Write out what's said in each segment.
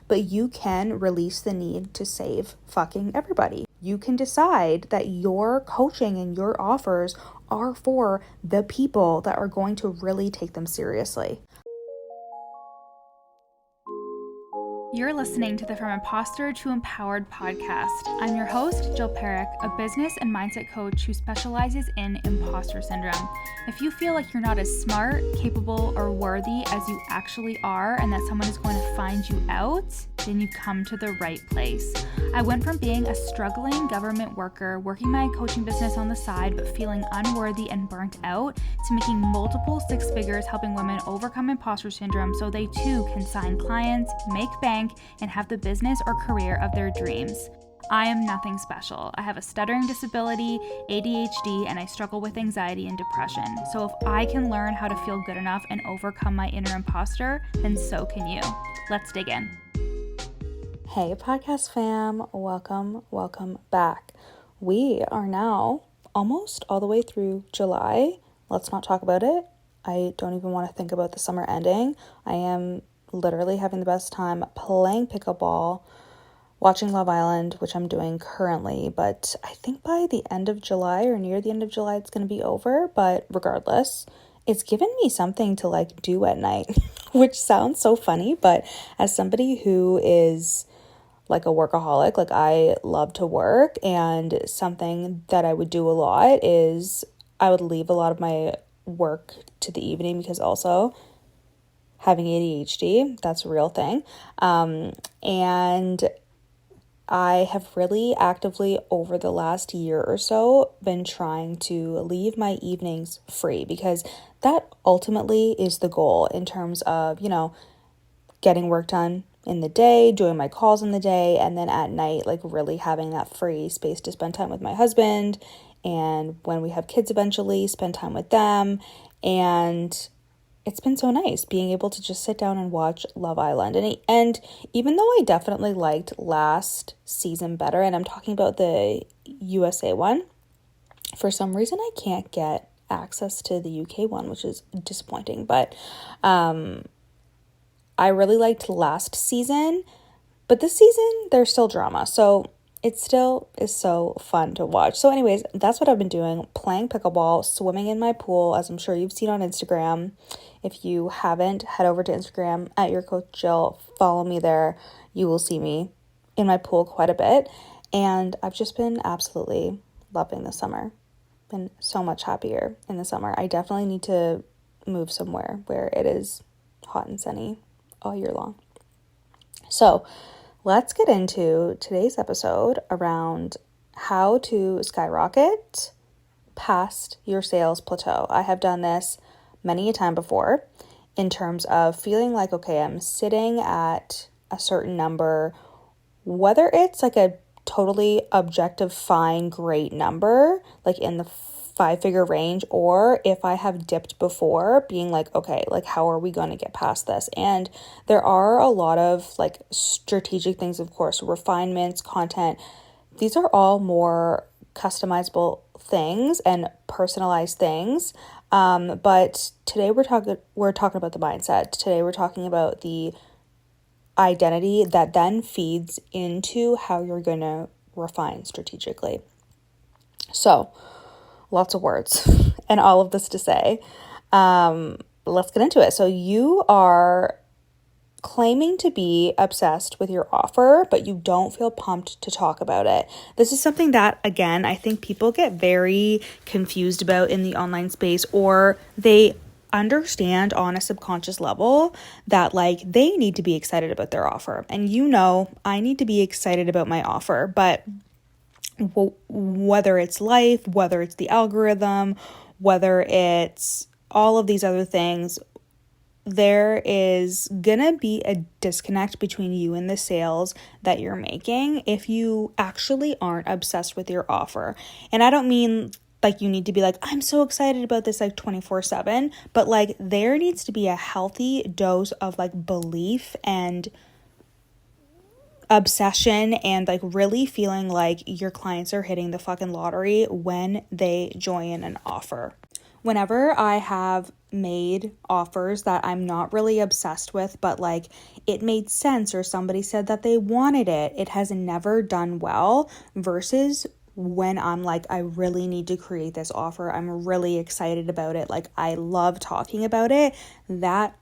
but you can release the need to save fucking everybody. You can decide that your coaching and your offers are for the people that are going to really take them seriously. You're listening to the From Imposter to Empowered podcast. I'm your host, Jill Perrick, a business and mindset coach who specializes in imposter syndrome. If you feel like you're not as smart, capable, or worthy as you actually are, and that someone is going to find you out, then you come to the right place. I went from being a struggling government worker, working my coaching business on the side, but feeling unworthy and burnt out, to making multiple six figures helping women overcome imposter syndrome so they too can sign clients, make bank, and have the business or career of their dreams. I am nothing special. I have a stuttering disability, ADHD, and I struggle with anxiety and depression. So if I can learn how to feel good enough and overcome my inner imposter, then so can you. Let's dig in. Hey podcast fam, welcome back. We are now almost all the way through July. Let's not talk about it. I don't even want to think about the summer ending. I am literally having the best time playing pickleball, watching Love Island, which I'm doing currently, but I think by the end of July or near the end of July, it's going to be over. But regardless, it's given me something to do at night, which sounds so funny, but as somebody who is a workaholic, I love to work, and something that I would do a lot is I would leave a lot of my work to the evening, because also having ADHD, that's a real thing. And I have really actively over the last year or so been trying to leave my evenings free, because that ultimately is the goal in terms of, getting work done in the day, doing my calls in the day, and then at night, really having that free space to spend time with my husband. And when we have kids eventually, spend time with them. And it's been so nice being able to just sit down and watch Love Island. And even though I definitely liked last season better, and I'm talking about the USA one, for some reason I can't get access to the UK one, which is disappointing. But I really liked last season, but this season there's still drama. So it still is so fun to watch. So anyways, that's what I've been doing, playing pickleball, swimming in my pool, as I'm sure you've seen on Instagram. If you haven't, head over to Instagram at your coach Jill, follow me there. You will see me in my pool quite a bit. And I've just been absolutely loving the summer. Been so much happier in the summer. I definitely need to move somewhere where it is hot and sunny all year long. So let's get into today's episode around how to skyrocket past your sales plateau. I have done this many a time before in terms of feeling like, okay, I'm sitting at a certain number, whether it's a totally objective, fine, great number, in the 5-figure range, or if I have dipped before, being okay, how are we going to get past this? And there are a lot of strategic things, of course, refinements, content. These are all more customizable things and personalized things. But today we're talking about the mindset. Today we're talking about the identity that then feeds into how you're going to refine strategically. So lots of words and all of this to say. Let's get into it. So you are claiming to be obsessed with your offer, but you don't feel pumped to talk about it. This is something that, again, I think people get very confused about in the online space, or they understand on a subconscious level that they need to be excited about their offer. And I need to be excited about my offer, but whether it's life, whether it's the algorithm, whether it's all of these other things, there is gonna be a disconnect between you and the sales that you're making if you actually aren't obsessed with your offer. And I don't mean you need to be I'm so excited about this 24/7, but there needs to be a healthy dose of belief and obsession and really feeling your clients are hitting the fucking lottery when they join an offer. Whenever I have made offers that I'm not really obsessed with, but like it made sense or somebody said that they wanted it, it has never done well versus when I'm like, I really need to create this offer. I'm really excited about it. Like I love talking about it. That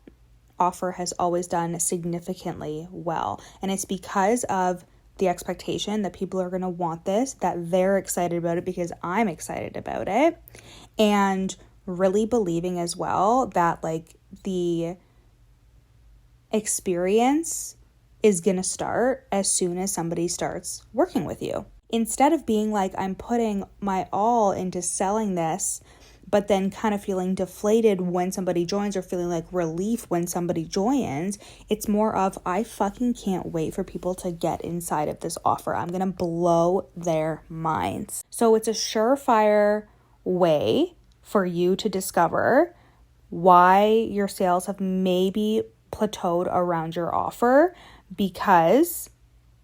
offer has always done significantly well. And it's because of the expectation that people are going to want this, that they're excited about it because I'm excited about it. And really believing as well that like the experience is going to start as soon as somebody starts working with you. Instead of being like, I'm putting my all into selling this, but then kind of feeling deflated when somebody joins or feeling like relief when somebody joins, it's more of, I fucking can't wait for people to get inside of this offer. I'm going to blow their minds. So it's a surefire way for you to discover why your sales have maybe plateaued around your offer because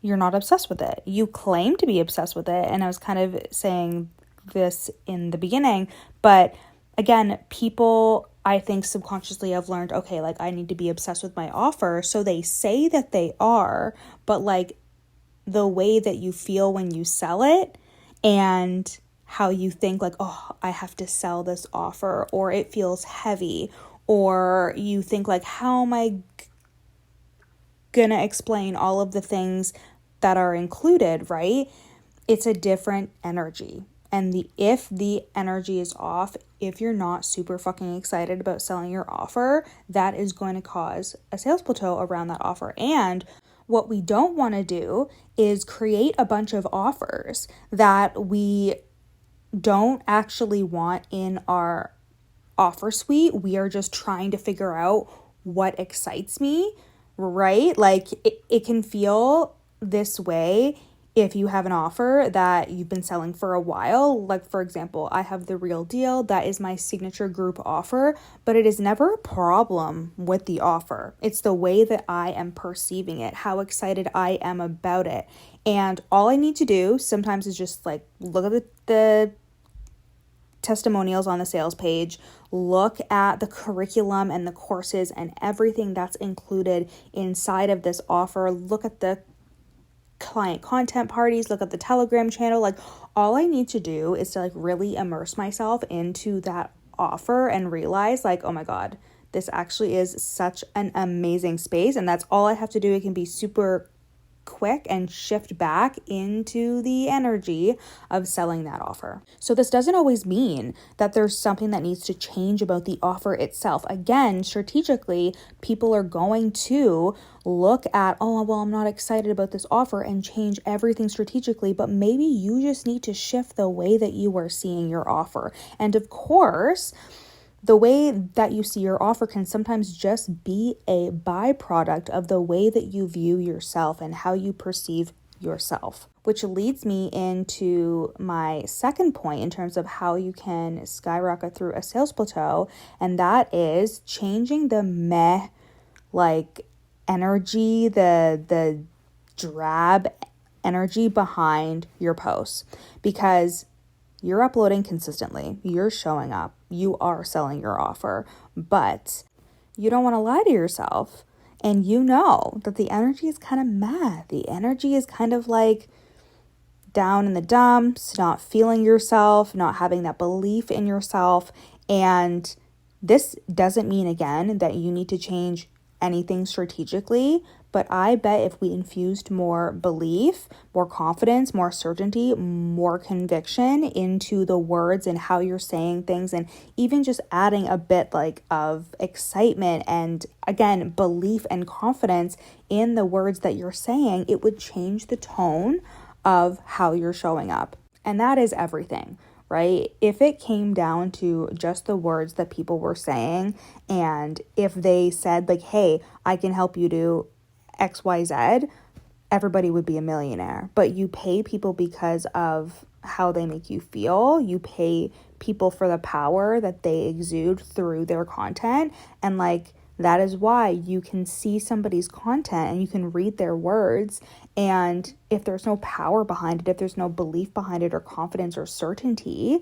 you're not obsessed with it. You claim to be obsessed with it. And I was kind of saying this in the beginning, but again, people I think subconsciously have learned, okay, like I need to be obsessed with my offer. So they say that they are, but like the way that you feel when you sell it and how you think like, oh, I have to sell this offer, or it feels heavy, or you think like, how am I gonna explain all of the things that are included, right? It's a different energy. And if the energy is off, if you're not super fucking excited about selling your offer, that is going to cause a sales plateau around that offer. And what we don't want to do is create a bunch of offers that we don't actually want in our offer suite. We are just trying to figure out what excites me, right? Like it can feel this way if you have an offer that you've been selling for a while. Like for example, I have the Real Deal. That is my signature group offer, but it is never a problem with the offer. It's the way that I am perceiving it, how excited I am about it. And all I need to do sometimes is just like look at the testimonials on the sales page, look at the curriculum and the courses and everything that's included inside of this offer, look at the client content parties, look at the Telegram channel. Like all I need to do is to like really immerse myself into that offer and realize like, oh my God, this actually is such an amazing space. And that's all I have to do. It can be super quick and shift back into the energy of selling that offer. So this doesn't always mean that there's something that needs to change about the offer itself. Again, strategically, people are going to look at, oh, well, I'm not excited about this offer and change everything strategically, but maybe you just need to shift the way that you are seeing your offer. And of course, the way that you see your offer can sometimes just be a byproduct of the way that you view yourself and how you perceive yourself, which leads me into my second point in terms of how you can skyrocket through a sales plateau, and that is changing the meh like energy, the drab energy behind your posts, because you're uploading consistently, you're showing up, you are selling your offer, but you don't want to lie to yourself. And you know that the energy is kind of meh. The energy is kind of like down in the dumps, not feeling yourself, not having that belief in yourself. And this doesn't mean, again, that you need to change anything strategically, but I bet if we infused more belief, more confidence, more certainty, more conviction into the words and how you're saying things, and even just adding a bit like of excitement and again, belief and confidence in the words that you're saying, it would change the tone of how you're showing up. And that is everything. Right? If it came down to just the words that people were saying, and if they said like, hey, I can help you do XYZ, everybody would be a millionaire. But you pay people because of how they make you feel. You pay people for the power that they exude through their content. And like, that is why you can see somebody's content and you can read their words. And if there's no power behind it, if there's no belief behind it or confidence or certainty,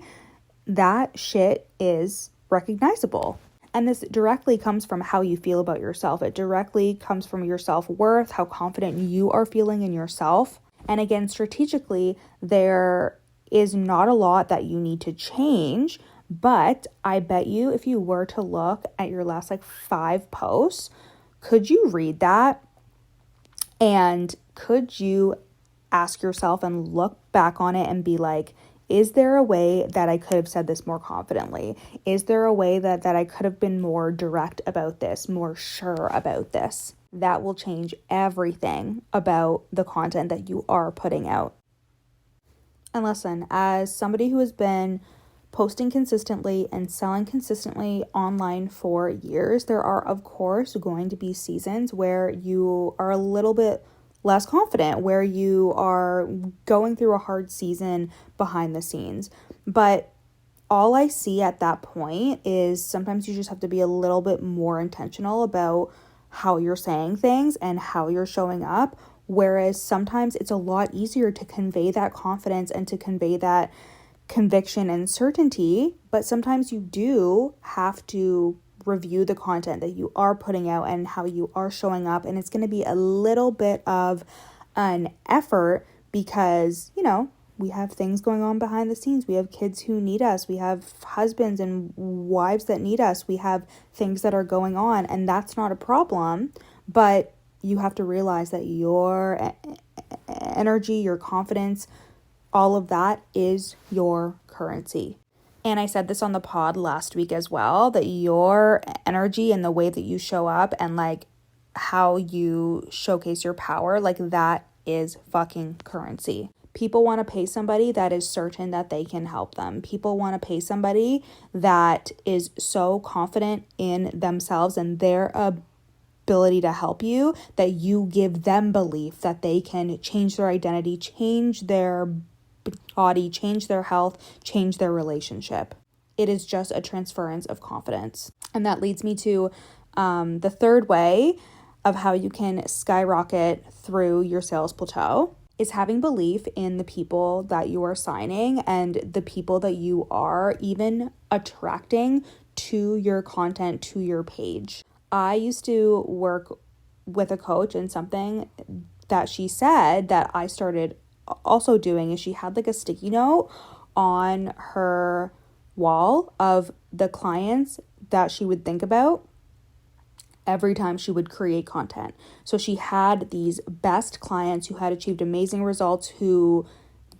that shit is recognizable. And this directly comes from how you feel about yourself. It directly comes from your self-worth, how confident you are feeling in yourself. And again, strategically, there is not a lot that you need to change, but I bet you if you were to look at your last 5 posts, could you read that? And could you ask yourself and look back on it and be like, is there a way that I could have said this more confidently? Is there a way that I could have been more direct about this, more sure about this? That will change everything about the content that you are putting out. And listen, as somebody who has been posting consistently and selling consistently online for years, there are, of course, going to be seasons where you are a little bit less confident, where you are going through a hard season behind the scenes. But all I see at that point is sometimes you just have to be a little bit more intentional about how you're saying things and how you're showing up. Whereas sometimes it's a lot easier to convey that confidence and to convey that conviction and certainty, but sometimes you do have to review the content that you are putting out and how you are showing up, and it's going to be a little bit of an effort because, we have things going on behind the scenes. We have kids who need us. We have husbands and wives that need us. We have things that are going on, and that's not a problem, but you have to realize that your energy, your confidence, all of that is your currency. And I said this on the pod last week as well, that your energy and the way that you show up and how you showcase your power, that is fucking currency. People want to pay somebody that is certain that they can help them. People want to pay somebody that is so confident in themselves and their ability to help you that you give them belief that they can change their identity, change their body, change their health, change their relationship. It is just a transference of confidence. And that leads me to the third way of how you can skyrocket through your sales plateau is having belief in the people that you are signing and the people that you are even attracting to your content, to your page. I used to work with a coach, and something that she said that I started also doing is she had a sticky note on her wall of the clients that she would think about every time she would create content. So she had these best clients who had achieved amazing results, who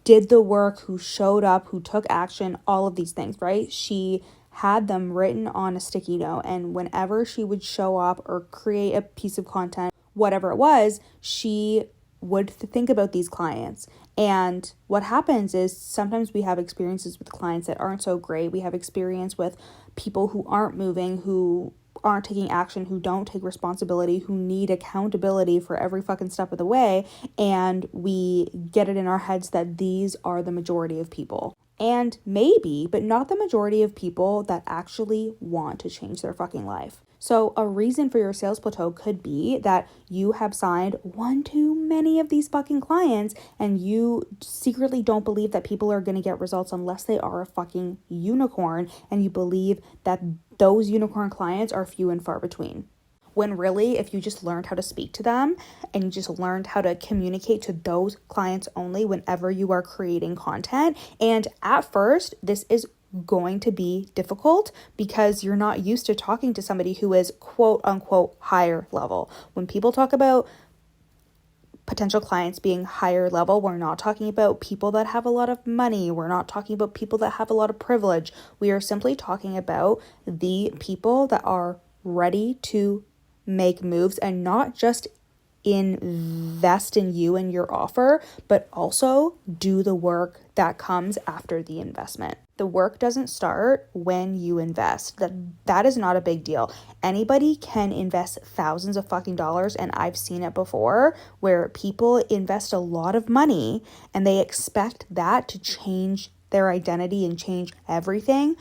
did the work, who showed up, who took action, all of these things, right? She had them written on a sticky note, and whenever she would show up or create a piece of content, whatever it was, she would think about these clients. And what happens is sometimes we have experiences with clients that aren't so great. We have experience with people who aren't moving, who aren't taking action, who don't take responsibility, who need accountability for every fucking step of the way. And we get it in our heads that these are the majority of people. And maybe, but not the majority of people that actually want to change their fucking life. So a reason for your sales plateau could be that you have signed one too many of these fucking clients and you secretly don't believe that people are going to get results unless they are a fucking unicorn, and you believe that those unicorn clients are few and far between. When really, if you just learned how to speak to them and you just learned how to communicate to those clients only whenever you are creating content, and at first, this is going to be difficult because you're not used to talking to somebody who is quote unquote higher level. When people talk about potential clients being higher level, we're not talking about people that have a lot of money. We're not talking about people that have a lot of privilege. We are simply talking about the people that are ready to make moves and not just invest in you and your offer, but also do the work that comes after the investment. The work doesn't start when you invest. That is not a big deal. Anybody can invest thousands of fucking dollars, and I've seen it before where people invest a lot of money and they expect that to change their identity and change everything.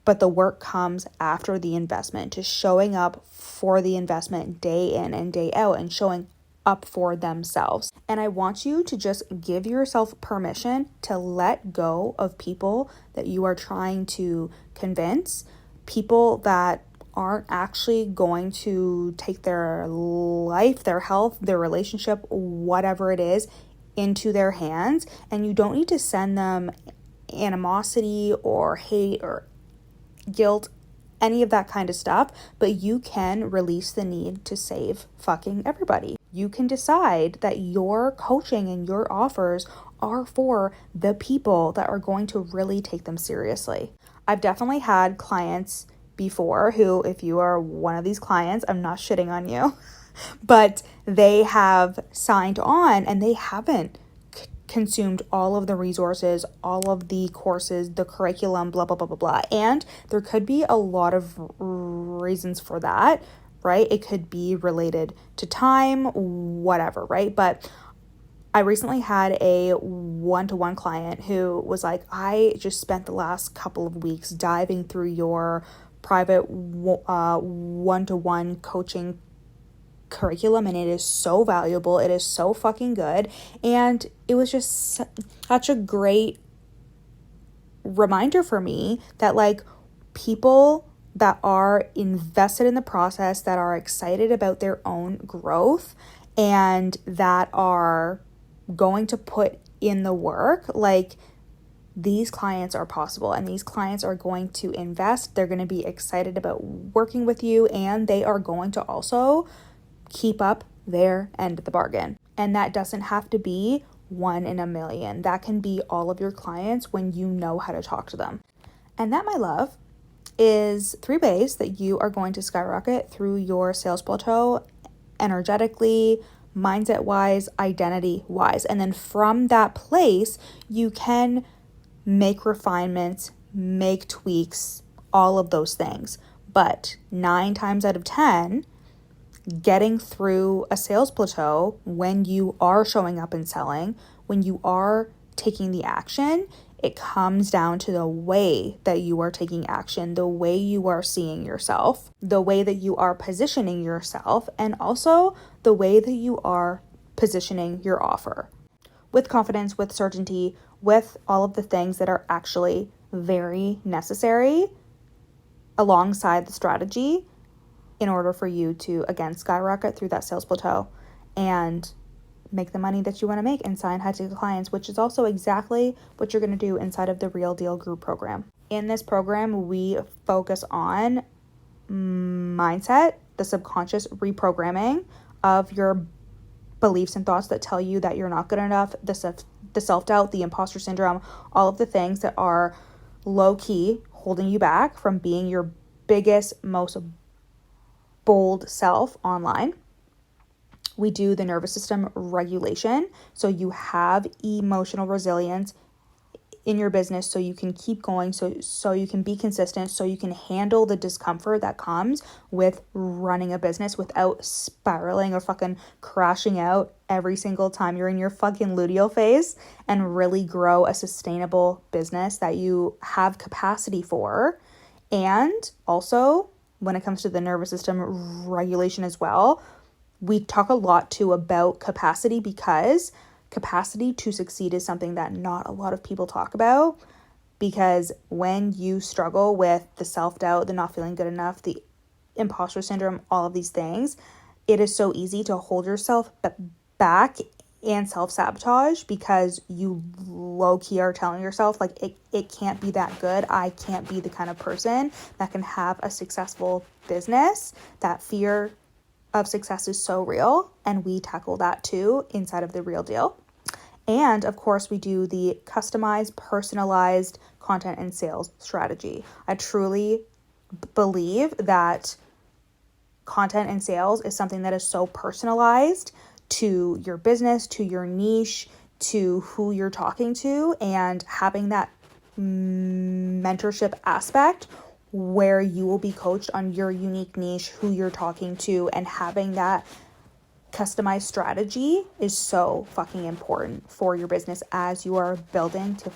But the work comes after the investment, to showing up for the investment day in and day out and showing up for themselves. And I want you to just give yourself permission to let go of people that you are trying to convince, people that aren't actually going to take their life, their health, their relationship, whatever it is, into their hands. And you don't need to send them animosity or hate or guilt, any of that kind of stuff, but you can release the need to save fucking everybody. You can decide that your coaching and your offers are for the people that are going to really take them seriously. I've definitely had clients before who, if you are one of these clients, I'm not shitting on you, but they have signed on and they haven't consumed all of the resources, all of the courses, the curriculum, blah, blah, blah, blah, blah. And there could be a lot of reasons for that, right? It could be related to time, whatever, right? But I recently had a one-to-one client who was like, I just spent the last couple of weeks diving through your private one-to-one coaching curriculum, and it is so valuable. It is so fucking good. And it was just such a great reminder for me that like people that are invested in the process, that are excited about their own growth, and that are going to put in the work, like these clients are possible, and these clients are going to invest. They're going to be excited about working with you, and they are going to also keep up their end of the bargain. And that doesn't have to be 1 in a million. That can be all of your clients when you know how to talk to them. And that, my love, is 3 ways that you are going to skyrocket through your sales plateau energetically, mindset wise, identity wise. And then from that place, you can make refinements, make tweaks, all of those things. But 9 times out of 10, getting through a sales plateau, when you are showing up and selling, when you are taking the action, it comes down to the way that you are taking action, the way you are seeing yourself, the way that you are positioning yourself, and also the way that you are positioning your offer. With confidence, with certainty, with all of the things that are actually very necessary alongside the strategy in order for you to, again, skyrocket through that sales plateau and make the money that you want to make and sign high-ticket clients, which is also exactly what you're going to do inside of the Real Deal Group program. In this program, we focus on mindset, the subconscious reprogramming of your beliefs and thoughts that tell you that you're not good enough, the self-doubt, the imposter syndrome, all of the things that are low-key holding you back from being your biggest, most bold self online. We do the nervous system regulation, so you have emotional resilience in your business, so you can keep going, so you can be consistent, so you can handle the discomfort that comes with running a business without spiraling or fucking crashing out every single time you're in your fucking luteal phase, and really grow a sustainable business that you have capacity for. And also, when it comes to the nervous system regulation as well, we talk a lot too about capacity, because capacity to succeed is something that not a lot of people talk about. Because when you struggle with the self-doubt, the not feeling good enough, the imposter syndrome, all of these things, it is so easy to hold yourself back and self-sabotage, because you low-key are telling yourself, like, it can't be that good. I can't be the kind of person that can have a successful business. That fear of success is so real, and we tackle that too inside of the Real Deal. And of course, we do the customized, personalized content and sales strategy. I truly believe that content and sales is something that is so personalized to your business, to your niche, to who you're talking to, and having that mentorship aspect where you will be coached on your unique niche, who you're talking to, and having that customized strategy is so fucking important for your business as you are building to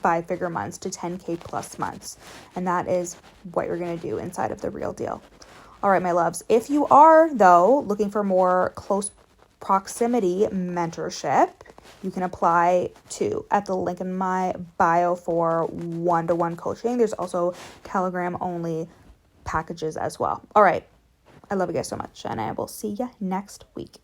5-figure months, to 10K plus months. And that is what you're going to do inside of the Real Deal. All right, my loves, if you are, though, looking for more close proximity mentorship, you can apply to at the link in my bio for one-to-one coaching. There's also Telegram only packages as well. All right. I love you guys so much, and I will see you next week.